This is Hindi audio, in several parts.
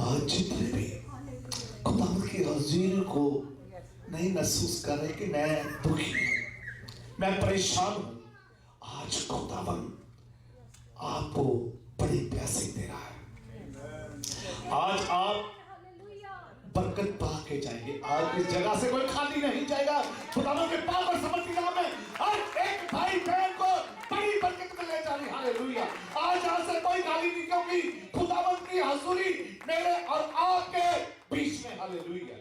आज जितने भी खुदावंद की हज़ूरी को नहीं महसूस कर रहे कि मैं दुखी हूं, मैं परेशान हूं, आज खुदावंद आपको बड़ी प्यासी दे रहा है। आज आप बरकत पा के जाएंगे। आज इस जगह से कोई खाली नहीं जाएगा। खुदावंद के पाक और समर्थी नाम में हर एक भाई बहन को बड़ी बरकत में ले जानी। हालेलुया। आज यहाँ से कोई खाली नहीं, क्योंकि खुदावंद की हज़ूरी मेरे और आपके बीच में। हालेलुया।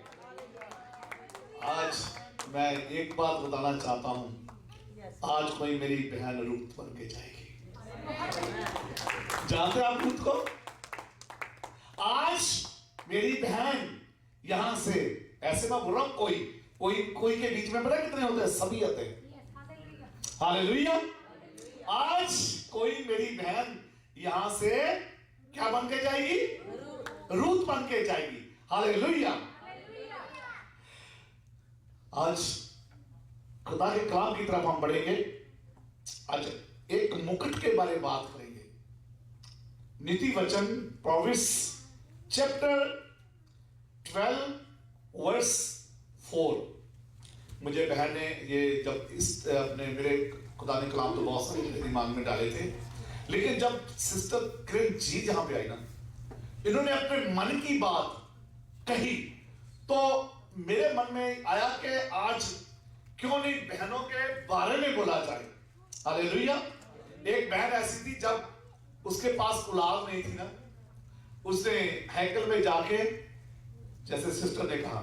आज मैं एक बात बताना चाहता हूं, आज कोई मेरी बहन रूत बन के जाएगी। जानते हैं आप रूत को? आज मेरी बहन यहां से, ऐसे मैं बोल रहा हूं, कोई के बीच में पता कितने होते हैं? सभी आते हैं। हालेलुया। आज कोई मेरी बहन यहां से क्या बन के जाएगी? रूत बन के जाएगी। हालेलुया। आज खुदा के कलाम की तरफ हम बढ़ेंगे। आज एक मुकुट के बारे में बात करेंगे। नीति वचन प्रोविस चैप्टर 12 वर्स 4। मुझे बहन ने ये जब इस अपने मेरे खुदा ने कलाम तो बहुत सारे मेरे दिमाग में डाले थे, लेकिन जब सिस्टर क्रेन जी जहां पे आई ना, इन्होंने अपने मन की बात कही तो मेरे मन में आया कि आज क्यों नहीं बहनों के बारे में बोला जाए। हालेलुया। एक बहन ऐसी थी, जब उसके पास औलाद नहीं थी ना, उसने हैकल में जाके, जैसे सिस्टर ने कहा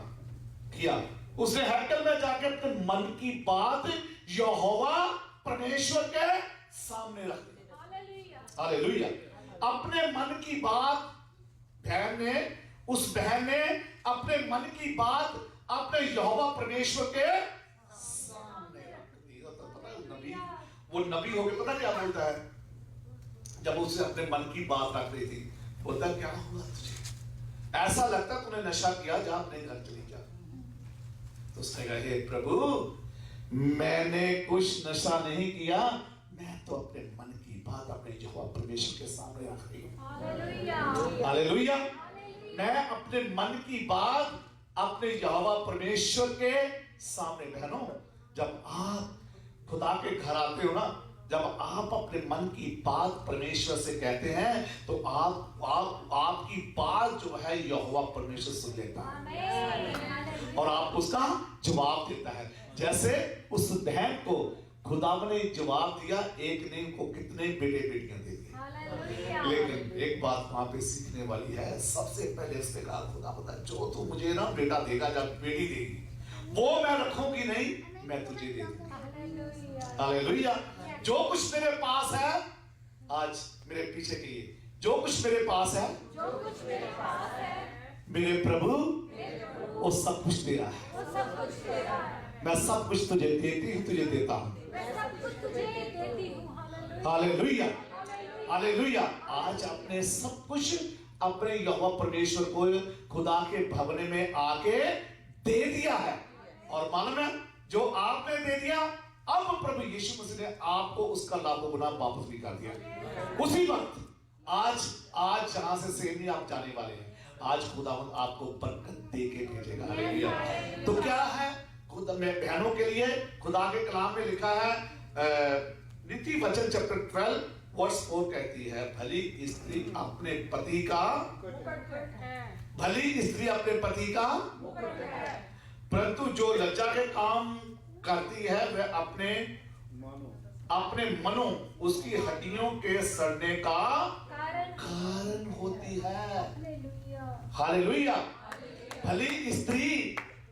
किया, उसने हैकल में जाके अपने मन की बात यहोवा परमेश्वर के सामने रख दी। हालेलुया। अपने मन की बात उस बहन ने अपने मन की बात अपने यहोवा परमेश्वर के सामने रख दी। तो पता है वो नबी हो गया, पता क्या बोलता है? जब उसने अपने मन की बात रख रही थी, बोलता क्या हुआ तुझे? ऐसा लगता तूने नशा किया, जा अपने घर चली जा। तो उसने कहा, हे प्रभु, मैंने कुछ नशा नहीं किया, मैं तो अपने मन की बात अपने यहोवा परमेश्वर के सामने रख रही हूं। हालेलुया। मैं अपने मन की बात अपने यहोवा परमेश्वर के सामने। बहनों, जब आप खुदा के घर आते हो ना, जब आप अपने मन की बात परमेश्वर से कहते हैं, तो आपकी बात जो है यहोवा परमेश्वर सुन लेता है और आप उसका जवाब देता है। जैसे उस बहन को खुदावन ने जवाब दिया, एक ने उनको कितने बेटे बेटियां दे दिए। लेकिन एक बात वहां पे सीखने वाली है। सबसे पहले उसने कहा, खुदा बता, जो तू मुझे ना बेटा देगा, जब बेटी देगी, वो मैं रखूंगी नहीं, मैं तुझे दे दूंगी। हालेलुया। जो कुछ मेरे पास है, आज मेरे पीछे की, जो कुछ मेरे पास है, मेरे प्रभु वो सब कुछ दे रहा है। मैं सब कुछ तुझे देती हूँ, तुझे देता हूँ। हालेलुया। हालेलुया। आज आपने सब कुछ अपने यहोवा परमेश्वर को खुदा के भवन में आके दे दिया है। और मालूम है, जो आपने दे दिया, अब प्रभु यीशु मसीह ने आपको उसका लाखों गुना वापस भी कर दिया। उसी वक्त आज जहां से सेनी आप जाने वाले हैं, आज खुदावंद आपको बरकत दे के भेजेगा। हालेलुया। तो क्या है खुदा में बहनों के लिए? खुदा के कलाम में लिखा है, नीति वचन चैप्टर 12 वर्स 4 कहती है, भली स्त्री अपने पति का परंतु जो लज्जा के काम करती है वह अपने मनो उसकी हड्डियों के सड़ने का कारण होती है। हालेलुया। भली स्त्री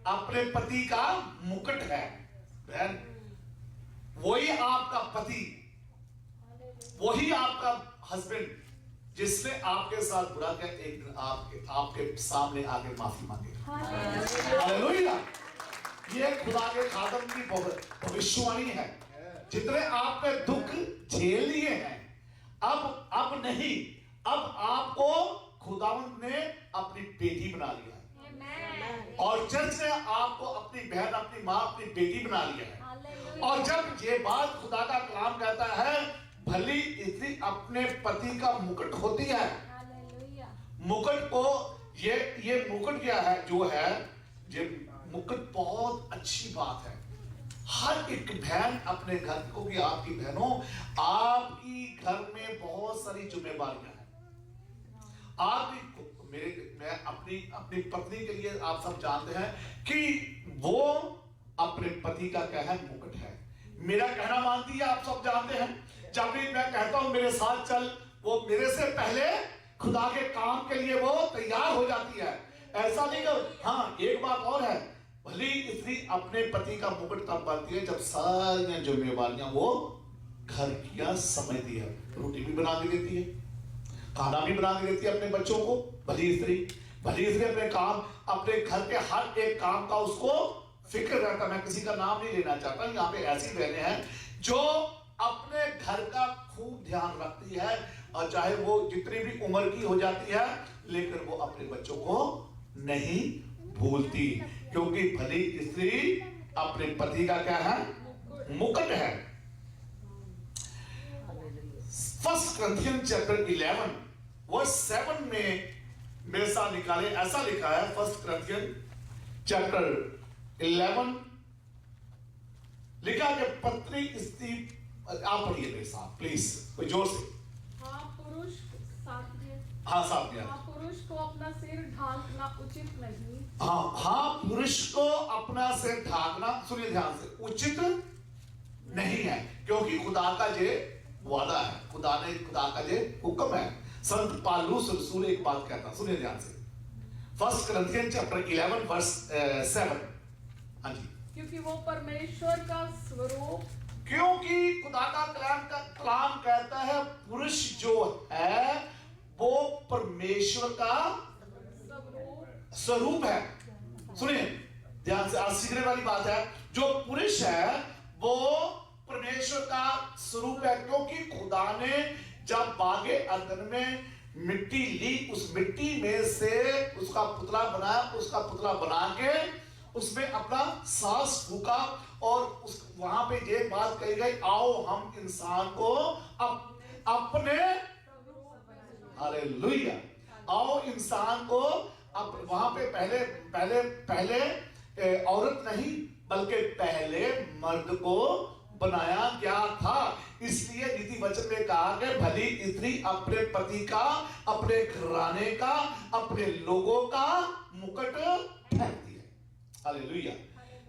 अपने पति का मुकुट है। बहन, वही आपका पति, वही आपका हस्बैंड जिसने आपके साथ बुरा किया, एक दिन आपके सामने आके माफी मांगेगा। हालेलुया। ये खुदा के खादम की भविष्यवाणी है। जितने आपने दुख झेल लिए हैं, अब नहीं, अब आपको खुदावंत ने अपनी बेटी बना लिया है। और चर्च ने आपको अपनी बहन, अपनी माँ, अपनी बेटी बना लिया है। और जब ये बात खुदा का कलाम कहता है, भली स्त्री अपने पति का मुकुट होती है, मुकुट को ये मुकुट क्या है, जो है ये मुकुट बहुत अच्छी बात है। हर एक बहन अपने घर को, कि आपकी बहनों, आपकी घर में बहुत सारी जिम्मेदारियां हैं। आप मैं अपनी पत्नी के लिए, आप सब जानते हैं कि वो अपने पति का क्या है, मुकुट है। मेरा कहना मानती है, आप सब जानते हैं। जब भी मैं कहता हूं मेरे साथ चल, वो मेरे से पहले खुदा के काम के लिए वो तैयार हो जाती है। ऐसा नहीं कि हाँ, एक बात और है, भली स्त्री अपने पति का मुकुट तब बनती है जब सारी जिम्मेवारियां वो घर की समझती है। रोटी भी बना के देती है, खाना भी बना के देती है अपने बच्चों को। भली स्त्री अपने काम, अपने घर के हर एक काम का उसको फिक्र रहता। मैं किसी का नाम नहीं लेना चाहता, यहाँ पे ऐसी बहनें हैं जो अपने घर का खूब ध्यान रखती है, और चाहे वो जितनी भी उम्र की हो जाती है, लेकिन वो अपने बच्चों को नहीं भूलती, क्योंकि भली स्त्री अपने पति का क्या है, मुकुट है। 1 Corinthians chapter 11 verse 7 में मेरे साथ निकाले, ऐसा लिखा है। 1 Corinthians chapter 11 लिखा कि पत्री स्त्री, आप पढ़िए मेरे साथ प्लीज, कोई जोर से। साथ में पुरुष को अपना सिर ढांकना उचित नहीं। हाँ, पुरुष को अपना सिर ढांकना, सुनिए ध्यान से, उचित नहीं है, क्योंकि खुदा का ये वादा है, खुदा का ये हुक्म है। संत पौलुस रसूल एक बात कहता, सुनिए ध्यान से। 1 Corinthians chapter 11 verse 7। हाँ जी, क्योंकि वो परमेश्वर का स्वरूप, क्योंकि खुदा का कलाम कहता है पुरुष जो है वो परमेश्वर का स्वरूप है। सुनिए ध्यान से, आज सीखने वाली बात है। जो पुरुष है वो परमेश्वर का स्वरूप है, क्योंकि खुदा ने जब बागे अदन में मिट्टी ली, उस मिट्टी में से उसका पुतला बनाया, उसका पुतला बना के उसमें अपना सांस फूका, और वहां पे ये बात कही गई, आओ हम इंसान को अपने, हालेलुया, आओ इंसान को वहां पे पहले औरत नहीं बल्कि पहले मर्द को बनाया गया था। इसलिए नीति वचन में कहा कि भली स्त्री अपने पति का, अपने घराने का, अपने लोगों का मुकुट फेंकती है। हालेलुया।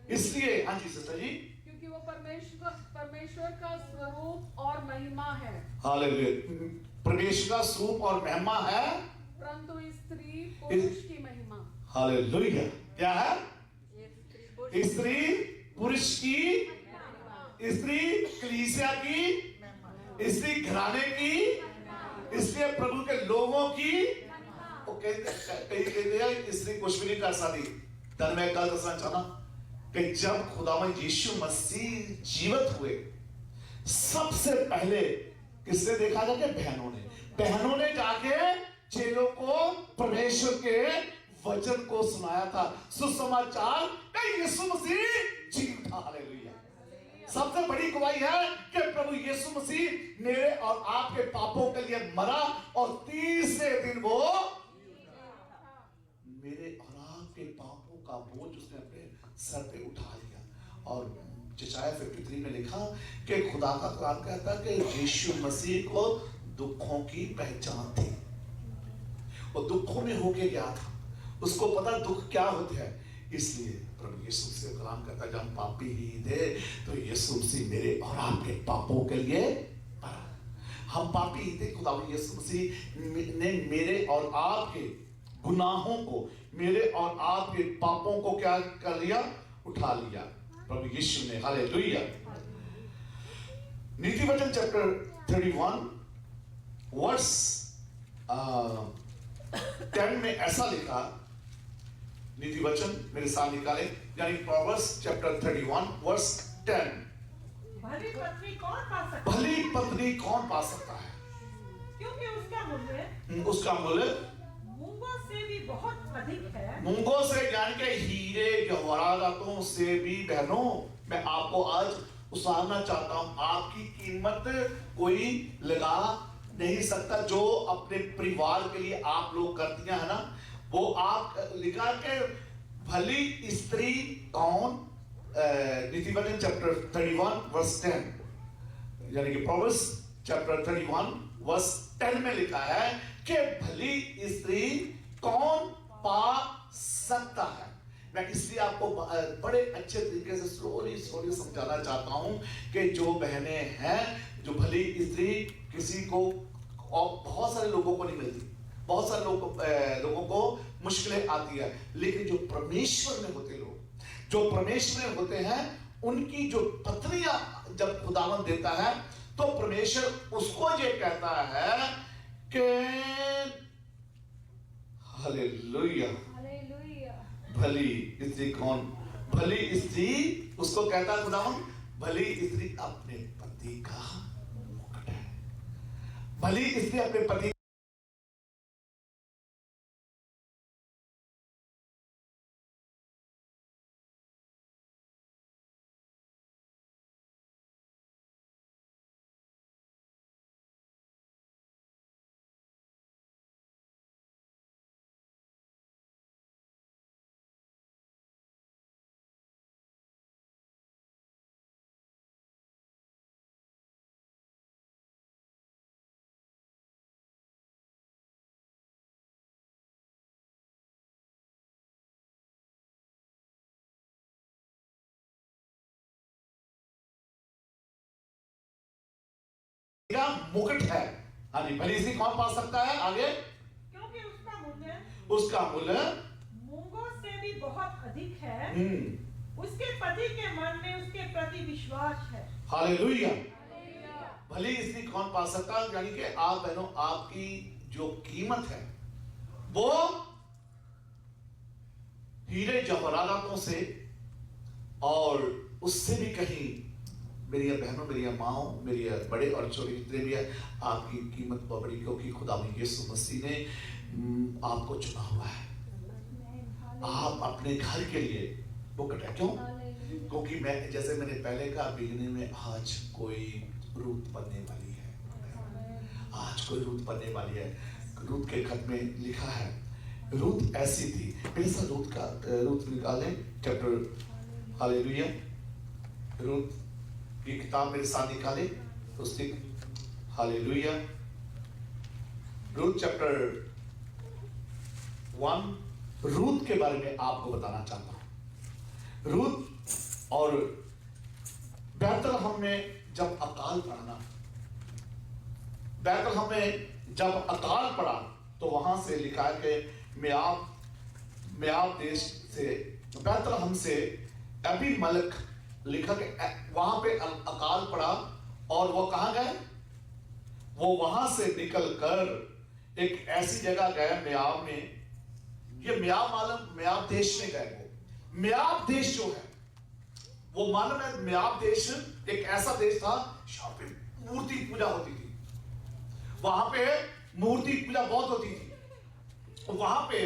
इसलिए हाँ जी सिस्टर जी, क्योंकि वो परमेश्वर का स्वरूप और महिमा है। हालेलुया, परमेश्वर का स्वरूप और महिमा है, परंतु स्त्री पुरुष की महिमा। हालेलुया, क्या है? स्त्री पुरुष की, स्त्री कलीसिया की, स्त्री घराने की, इसलिए प्रभु के लोगों की। वो कहते स्त्री कुछ भी नहीं कर सकती। धन में कल दसना चाहना कि जब खुदावंद यीशु मसीह जीवित हुए, सबसे पहले किसने देखा जाके? बहनों ने जाके चेलों को परमेश्वर के वचन को सुनाया था, सुसमाचार कि यीशु मसीह जीवित था। हालेलुया। सबसे बड़ी गवाही है कि प्रभु यीशु मसीह मेरे और आपके पापों के लिए मरा, और तीसरे दिन वो मेरे और आपके पापों का बोझ उसने अपने सर पे उठा लिया। और यशायाह 53 में लिखा कि खुदा का कलाम कहता है कि यीशु मसीह को दुखों की पहचान थी, वो दुखों में होके गया था, उसको पता दुख क्या होते हैं। इसलिए प्रभु यीशु से कलाम कहता है, जब हम पापी ही थे तो यीशु मसीह मेरे और आपके पापों के लिए मरा। हम पापी ही थे, खुदा यीशु मसीह ने मेरे और आपके गुनाहों को, मेरे और आपके पापों को क्या कर लिया? उठा लिया प्रभु यीशु ने। हालेलुया। नीति वचन चैप्टर 31 वर्स 10 में ऐसा लिखा, नीति वचन मेरे साथ निकाले, यानी प्रोवर्ब्स चैप्टर 31 वर्स 10। भली पत्नी कौन पा सकता है? भली पत्नी कौन पा सकता है? क्योंकि उसका मूल्य मूंगों से भी बहुत अधिक है। मूंगों से यानी कि हीरे जवाहरातों से भी। बहनों, मैं आपको आज उतारना चाहता हूं, आपकी कीमत कोई लगा नहीं सकता। जो अपने परिवार के लिए आप लोग करती हैं ना, वो आप लिखा के भली स्त्री कौन, नीतिवचन चैप्टर 31 वर्स 10, यानी कि प्रोवर्ब्स चैप्टर 31 वर्स 10 में लिखा है कि भली स्त्री कौन पा सकता है। मैं इसलिए आपको बड़े अच्छे तरीके से स्लोली समझाना चाहता हूं कि जो बहनें हैं, जो भली स्त्री किसी को और बहुत सारे लोगों को नहीं मिलती, बहुत सारे लोगों को मुश्किलें आती है, लेकिन जो परमेश्वर में होते लोग, जो परमेश्वर में होते हैं, उनकी जो पत्नियां जब खुदावन देता है तो परमेश्वर उसको ये कहता है कि हालेलुया, भली स्त्री कौन, भली स्त्री उसको कहता है खुदावन, भली स्त्री अपने पति का मुकुट है, भली स्त्री अपने पति का मुकुट है। हाँ जी, भली स्त्री कौन पा सकता है? आगे, क्योंकि उसका मूल्य मूंगों से भी बहुत अधिक है, उसके पति के मन में उसके प्रति विश्वास है। हालेलुया। भली स्त्री कौन पा सकता है? यानी कि आप बहनों, आपकी जो कीमत है वो हीरे जवाहरातों से और उससे भी कहीं, मेरी बहनों, मेरी माओ, मेरी बड़े और छोटे जितने भी है, आपकी कीमत बहुत बड़ी, क्योंकि खुदा यीशु मसीह ने आपको चुना हुआ है। आप अपने घर के लिए मुकुट है। क्यों? क्योंकि मैं, जैसे मैंने पहले कहा बिगने में, आज कोई रूत बनने वाली है, आज कोई रूत बनने वाली है। रूत के खत में लिखा है, रूत ऐसी थी, मेरे साथ रूत निकालें चैप्टर, हालेलुया, रूत की किताब मेरे साथ निकाले, उसकी, हालेलुया, रूत चैप्टर 1, रूत के बारे में आपको बताना चाहता हूं। रूत और बैतलहम में जब अकाल पड़ा ना, बैतलहम में जब अकाल पड़ा तो वहां से लिखा है कि मेआब देश से, बैतलहम से अबीमेलेक लिखा कि वहां पे अकाल पड़ा, और वो कहां गए? वो वहां से निकलकर एक ऐसी जगह गए मेआब में, ये मेआब मालूम, मेआब देश में गए। वो मेआब देश जो है वो मालूम है, मेआब देश एक ऐसा देश था जहां पे मूर्ति पूजा होती थी, वहां पे मूर्ति पूजा बहुत होती थी, वहां पे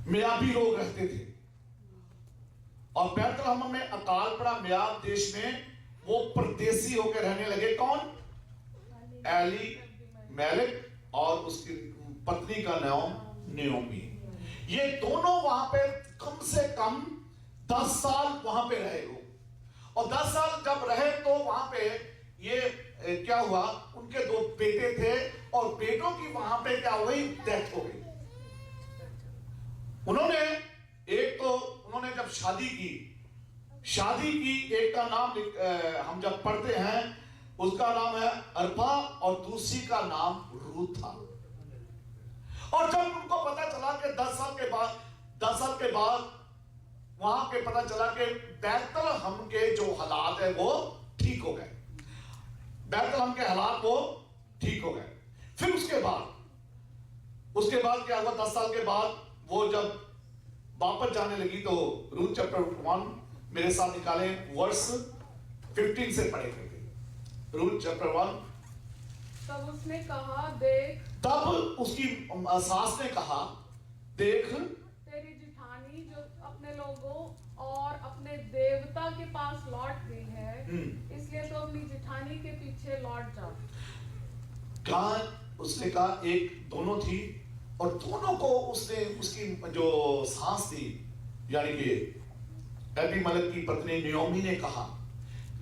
मेआबी लोग रहते थे। और बैतलहम में अकाल पड़ा मेआब देश में, वो परदेसी होकर रहने लगे। कौन? एलीमेलेक और उसकी पत्नी का नाम नयोमी। ये दोनों वहां पे कम से कम 10 साल वहां पे रहे हो, और 10 साल जब रहे तो वहां पे ये क्या हुआ, उनके 2 बेटे थे, और बेटों की वहां पे क्या हुई, डेथ हो गई। उन्होंने जब शादी की, एक का नाम हम जब पढ़ते हैं उसका नाम है अर्पा, और दूसरी का नाम रूत था। और जब उनको पता चला कि 10 साल के बाद वहां पे पता चला कि बैतलहम के जो हालात है वो ठीक हो गए, बैतलहम के हालात वो ठीक हो गए। फिर उसके बाद क्या हुआ, 10 साल के बाद वो जब वापस जाने लगी, तो रूत चैप्टर 1 मेरे साथ निकाले, वर्स 15 से पढ़े करके। रूत चैप्टर 1। तब उसने कहा, देख, तब उसकी सास ने कहा, देख, तेरी जिठानी जो अपने लोगों और अपने देवता के पास लौट गई है, इसलिए तो अपनी जिठानी के पीछे लौट जा। उसने कहा एक दोनों थी और दोनों को उसने उसकी जो सांस दी, यानी कि एबीमेलेक की पत्नी नयोमी ने कहा,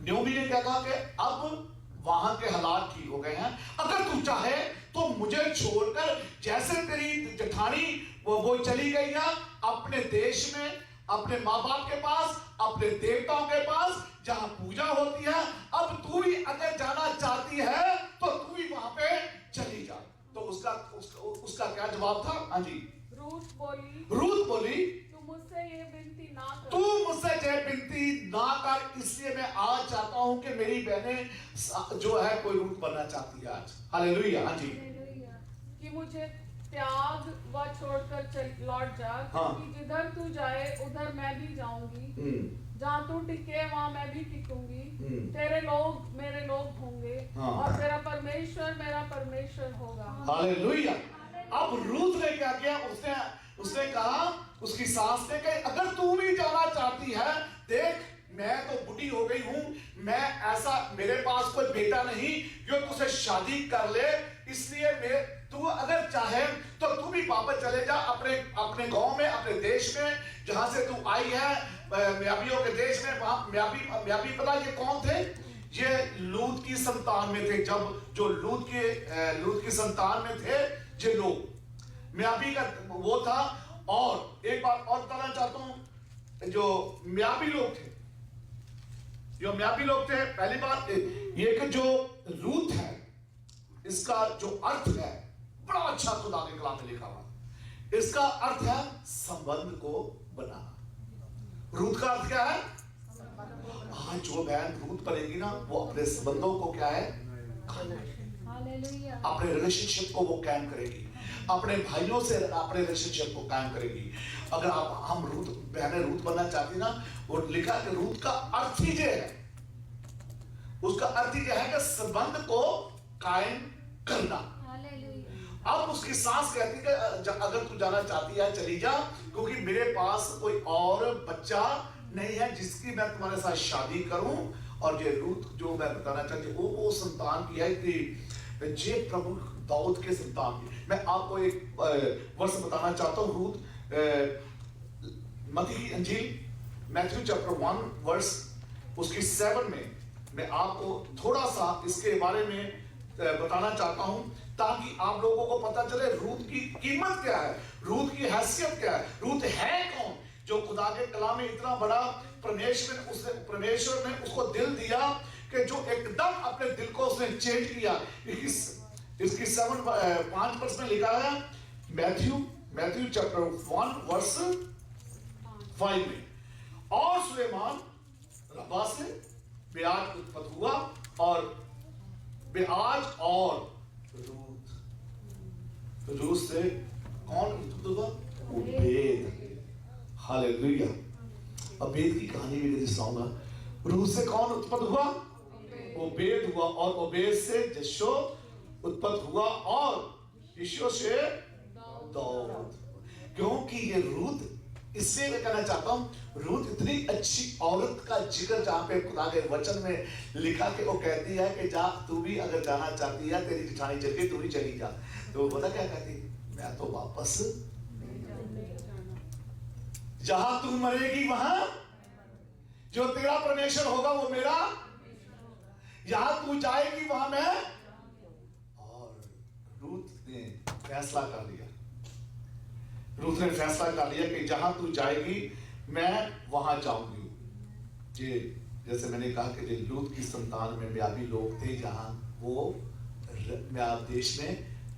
नयोमी ने क्या कहा कि अब वहां के हालात ठीक हो गए हैं, अगर तू चाहे तो मुझे छोड़कर, जैसे तेरी जेठानी वो चली गई है अपने देश में, अपने माँ बाप के पास, अपने देवताओं के पास जहां पूजा होती है, अब तू भी अगर जाना चाहती है तो तू भी वहां पे चली जा। तो उसका क्या जवाब था? हाँ जी, रूथ बोली तू मुझसे ये विनती ना कर, तू मुझसे ये विनती ना कर, इसलिए मैं आज चाहता हूं कि मेरी बहनें जो है कोई रूथ बनना चाहती है आज। हालेलुया। हाँ जी, कि मुझे त्याग व छोड़कर लौट जा, क्योंकि जिधर तू जाए उधर मैं भी जाऊंगी, जहाँ तू टिके वहाँ मैं भी टिकूंगी, तेरे लोग मेरे लोग होंगे और तेरा परमेश्वर मेरा परमेश्वर होगा। हालेलुया। अब रूथ ने क्या किया? उसने कहा, उसकी सास ने कहा, अगर तू भी जाना चाहती है, देख मैं तो बुढ़ी हो गई हूं, मैं ऐसा, मेरे पास कोई बेटा नहीं जो तुझसे शादी कर ले, इसलिए तू अगर चाहे तो तू भी वापस चले जा अपने गांव में, अपने देश में जहां से तू आई है, म्याबियों के देश में। वहां म्याबी पता ये कौन थे? ये लूत की संतान में थे। जब जो लूत की संतान में थे ये लोग, म्याबी का वो था। और एक बात और बताना चाहता हूं, जो म्याबी लोग थे, पहली बात ये कि जो रूथ है, इसका जो अर्थ है बड़ा अच्छा खुदा के कलाम में लिखा हुआ। इसका अर्थ है संबंध को बनाना। रूथ का अर्थ क्या है? हाँ, जो बहन रूथ बनेगी ना, वो अपने संबंधों को क्या है? अपने रिलेशनशिप को वो कायम करेगी, अपने भाइयों से अपने रिलेशनशिप को कायम करेगी। अगर हम बहनें रूथ बनना चाहती ना, वो लिखा कि रूथ का अर्थ ही ये है, उसका अर्थ ही क्या है कि संबंध को कायम करना। अब उसकी सास कहती है कि अगर तू जाना चाहती है चली जा, क्योंकि मेरे पास कोई और बच्चा नहीं है जिसकी मैं तुम्हारे साथ शादी करूं। और ये रूथ जो मैं बताना चाहती हूँ वो संतान की है कि जे प्रभु दाऊद के संतान की। मैं आपको एक वर्ष बताना चाहता हूँ। रूथ मत्ती की इंजील मैथ्यू चैप्टर 1 वर्स उसकी 7 में मैं आपको थोड़ा सा इसके बारे में बताना चाहता हूं, ताकि आप लोगों को पता चले रूथ की कीमत क्या है, रूथ की हैसियत क्या है, रूथ है कौन जो खुदा के कलाम में इतना बड़ा परमेश्वर ने उसको दिल दिया कि जो एकदम अपने दिल को उसने चेंज किया। इसकी 5 वर्ष में लिखा है मैथ्यू चैप्टर 1 वर्स 5 में, और सुलेमान रब्बा से बेआज उत्पन्न हुआ, और बेआज और रूथ से कौन उत्पन्न हुआ? ओबेद। हालेलुया। ओबेद की कहानी भी मैं सुनाऊंगा। रूथ से कौन उत्पन्न हुआ? ओबेद हुआ, और ओबेद से यशो उत्पन्न हुआ, और यशो से दाऊद। क्योंकि ये रूथ, इससे मैं कहना चाहता हूं, रूथ इतनी अच्छी औरत का जिक्र जहां पे खुदा के वचन में लिखा कि वो कहती है कि जा, तू भी अगर जाना चाहती है, तेरी जिठानी चल गई, तू भी चली जा। तो पता क्या कहती? मैं तो वापस, जहां तू मरेगी वहां जो तेरा परमेश्वर होगा वो मेरा, जहां तू जाएगी वहां मैं। और रूथ ने फैसला कर लिया, कि जहां तू जाएगी मैं वहां जाऊंगी। ये जैसे मैंने कहा कि लूत की संतान में म्याबी लोग थे, जहां वो म्याब देश में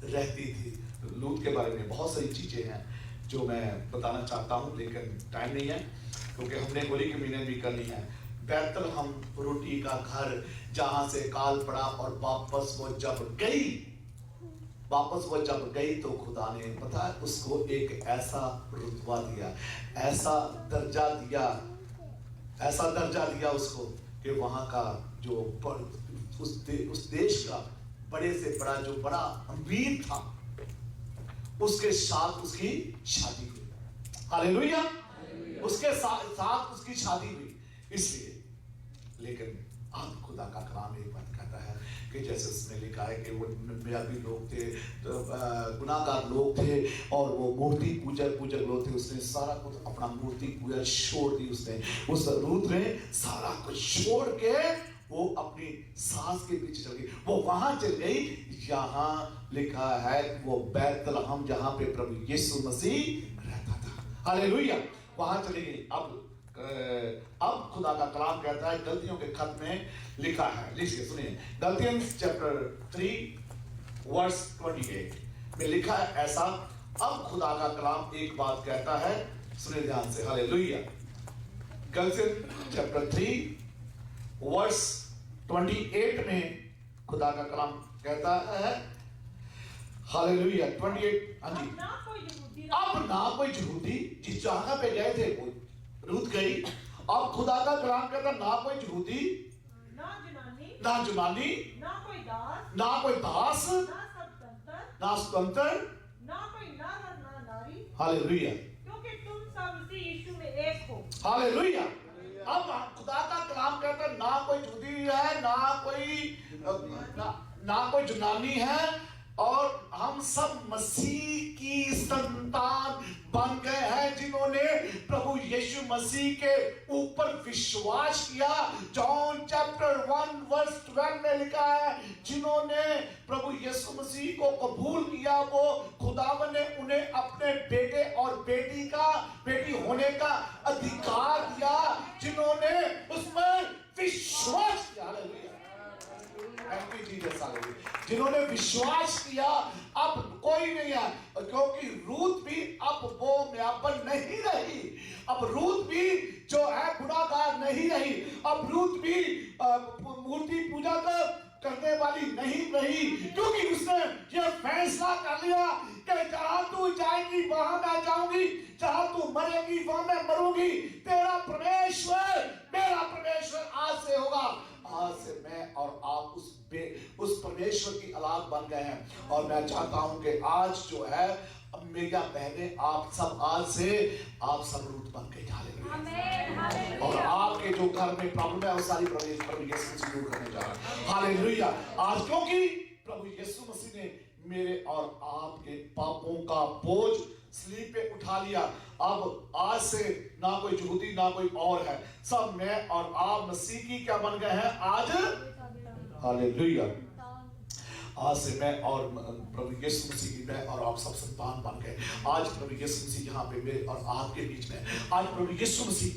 रहती थी। लूत के बारे में बहुत सारी चीजें हैं जो मैं बताना चाहता हूं, लेकिन टाइम नहीं है क्योंकि हमने गोली की मीने भी करनी है। बैतल हम रोटी का घर, जहां से काल पड़ा, और वापस वो जब गई तो खुदा ने पता है उसको एक ऐसा रुतबा दिया, ऐसा दर्जा दिया उसको कि वहां का जो उस देश का बड़े से बड़ा जो बड़ा अमीर था उसके साथ उसकी शादी हुई। हालेलुया। उसके साथ उसकी शादी हुई। इसलिए, लेकिन अब खुदा का कलाम एक बात कहता है कि जैसे उसमें लिखा है कि वो मियाबी लोग थे, गुनाहगार लोग थे और वो मूर्ति पूजक लोग थे। उसने सारा कुछ अपना मूर्ति पूजा छोड़ दी। उसने उस रूत ने सारा कुछ छोड़ के वो अपनी सास के पीछे चल गई। वो वहां चल गई, यहाँ लिखा है वो बैतलहम जहां पे प्रभु यीशु मसीह रहता था। हालेलुया, वहां चली गई। अब खुदा का कलाम कहता है, गलतियों के खत में लिखा है, लीजिए सुनिए, गलतियों चैप्टर 3 वर्स 28 में लिखा है ऐसा। अब खुदा का कलाम एक बात कहता है, सुनिए ध्यान से। हालेलुया, गलतियों चैप्टर 3 वर्स 28 में खुदा का कलाम कहता है, हालेलुया 28। हाँ जी, अब ना कोई यहूदी जिस जगह पे गए थे वो रूत गई। अब खुदा का कलाम कहता ना कोई यहूदी, ना जुनानी, ना कोई दास, ना स्वतंत्र, ना कोई नर और ना नारी। हालेलुया, क्योंकि तुम सब मसीह यीशु में एक हो। हालेलुया। अब खुदा का कलाम कहता ना कोई यहूदी है, ना कोई जुनानी है, और हम सब मसीह की संतान बन गए हैं जिन्होंने प्रभु यीशु मसीह के ऊपर विश्वास किया। जॉन चैप्टर 1 वर्स 12 में लिखा है, जिन्होंने प्रभु यीशु मसीह को कबूल किया वो खुदावन ने उन्हें अपने बेटे और बेटी होने का अधिकार दिया, जिन्होंने उसमें विश्वास किया। जिन्होंने विश्वास किया। अब कोई नहीं है, क्योंकि रूत भी अब वो म्यापन नहीं रही। अब रूत भी जो है गुनाहगार नहीं रही। अब रूत भी मूर्ति पूजा करने वाली नहीं रही, क्योंकि उसने ये फैसला कर लिया कि जहां तू जाएगी वहां मैं जाऊंगी, जहां तू मरेगी वहां मैं मरूंगी। तेरा परमेश्वर मेरा परमेश्वर आज से होगा। आज से मैं और आप उस परमेश्वर की औलाद बन गए हैं। और मैं चाहता हूं कि आज जो है मेरा बहने आप सब आज से आप सब रूत बन के हालेलुया। और आपके जो घर में प्रॉब्लम है वो सारी प्रभु यीशु मसीह दूर करने जा रहा है। हालेलुया। आज क्योंकि प्रभु यीशु मसीह ने मेरे और आपके पापों का बोझ स्लीप पे उठा लिया। अब आज से ना कोई यहूदी ना कोई और है, सब मैं और आप मसीह की क्या बन गए हैं आज। हालेलुया। आज से मैं और प्रभु यीशु मसीह की मैं और आप सब संतान बन गए। आज प्रभु यीशु मसीह यहाँ पे मेरे और आपके बीच में, आज प्रभु यीशु मसीह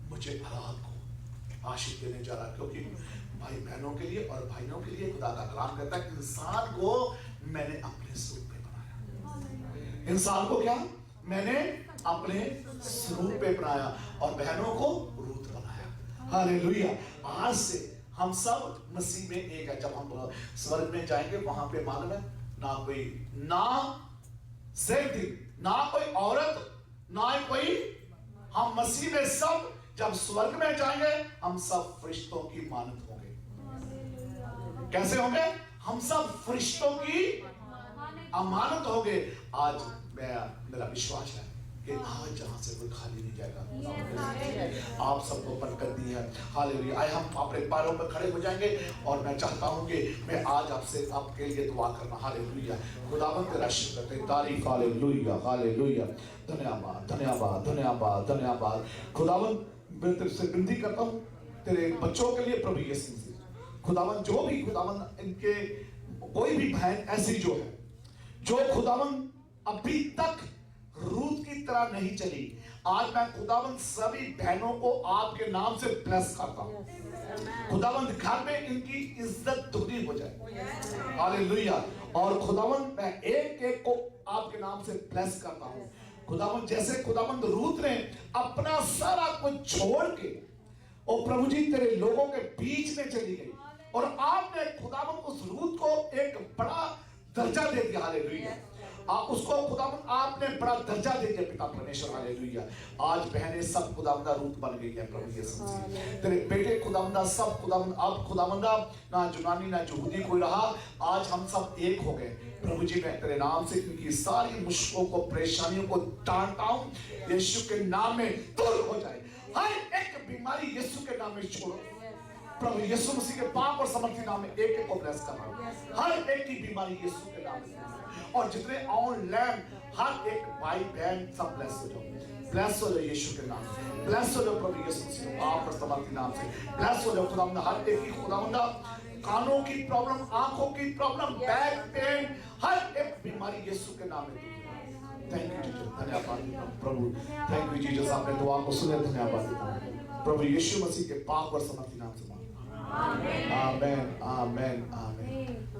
मुझे औलाद को आशीष देने जा रहा है, क्योंकि भाई बहनों के लिए और भाइयों के लिए खुदा का कलाम कहता है, इंसान को मैंने अपने स्वरूप पे बनाया। इंसान को क्या मैंने अपने स्वरूप पे बनाया, और बहनों को रूत बनाया। हालेलुया। आज से हम सब मसीह में एक है। जब हम स्वर्ग में जाएंगे वहां पे मालूम है ना सेठ ना कोई औरत ना कोई, हम मसीह में सब जब स्वर्ग में जाएंगे हम सब फरिश्तों की मानद होंगे। कैसे होंगे? हम सब फरिश्तों की अमानत होंगे। आज मेरा विश्वास है कि आज जहां से कोई खाली नहीं जाएगा। आप सबको बरकत दी है। हालेलुया। आए हम अपने पैरों पर खड़े हो जाएंगे, और मैं चाहता हूं कि मैं आज आपसे आपके लिए दुआ करना। हालेलुया। खुदावंद तेरा शुक्र करते, तारीफ। Hallelujah, hallelujah. धन्यवाद, धन्यवाद, धन्यवाद, धन्यवाद। खुदावंद मैं तेरे से विनती करता हूं तेरे बच्चों के लिए प्रभु यीशु मसीह, खुदावंद जो भी खुदावंद इनके कोई भी बहन ऐसी जो है जो खुदावंद अभी तक रूत की तरह नहीं चली, आज मैं खुदावंद सभी बहनों को आपके नाम से ब्लेस करता हूं। खुदावंद घर में इनकी इज्जत दुगनी हो जाए। हालेलुया। और खुदावंद मैं एक एक को आपके नाम से ब्लेस करता हूं। खुदावंद जैसे खुदावंद रूत ने अपना सारा कुछ छोड़ के और प्रभु जी तेरे लोगों के बीच में चली गई, और आपने खुदावंद उस रूत को एक बड़ा दर्जा दे दिया। हालेलुया। उसको खुदावंद आपने बड़ा दर्जा दे दिया पिता परमेश्वर। हालेलुया। आज बहनें सब खुदावंदा रूत बन गई है प्रभु यीशु मसीह। तेरे बेटे खुदावंदा सब खुदावंद अब खुदावंदा ना जुनानी ना यहूदी कोई रहा, आज हम सब एक हो गए। प्रभु जी मैं तेरे नाम से इनकी सारी मुश्किलों को परेशानियों को डांटता हूं, यीशु के नाम में दूर हो जाए। हर एक बीमारी यीशु के नाम में छोड़ो। प्रभु यीशु मसीह के पाप और समर्थी नाम में एक एक को ब्लेस कर रहा हूं। हर एक की बीमारी यीशु के नाम से, और जितने ऑनलाइन हर एक भाई बहन सब ब्लेस हो जाओ, ब्लेस हो जाओ यीशु के नाम से, ब्लेस हो जाओ प्रभु यीशु मसीह के पाप और समर्थी नाम से, ब्लेस हो जाओ खुदावंद। हर एक की खुदावंद कानों की प्रॉब्लम, आंखों की प्रॉब्लम, बैक पेन, हर एक बीमारी यीशु के नाम में। थैंक यू जीसस, धन्यवाद प्रभु, थैंक यू जीसस, आपने दुआ को सुने, धन्यवाद प्रभु यीशु मसीह के पाप और समर्थी नाम से। आमेन आमेन आमेन आमेन।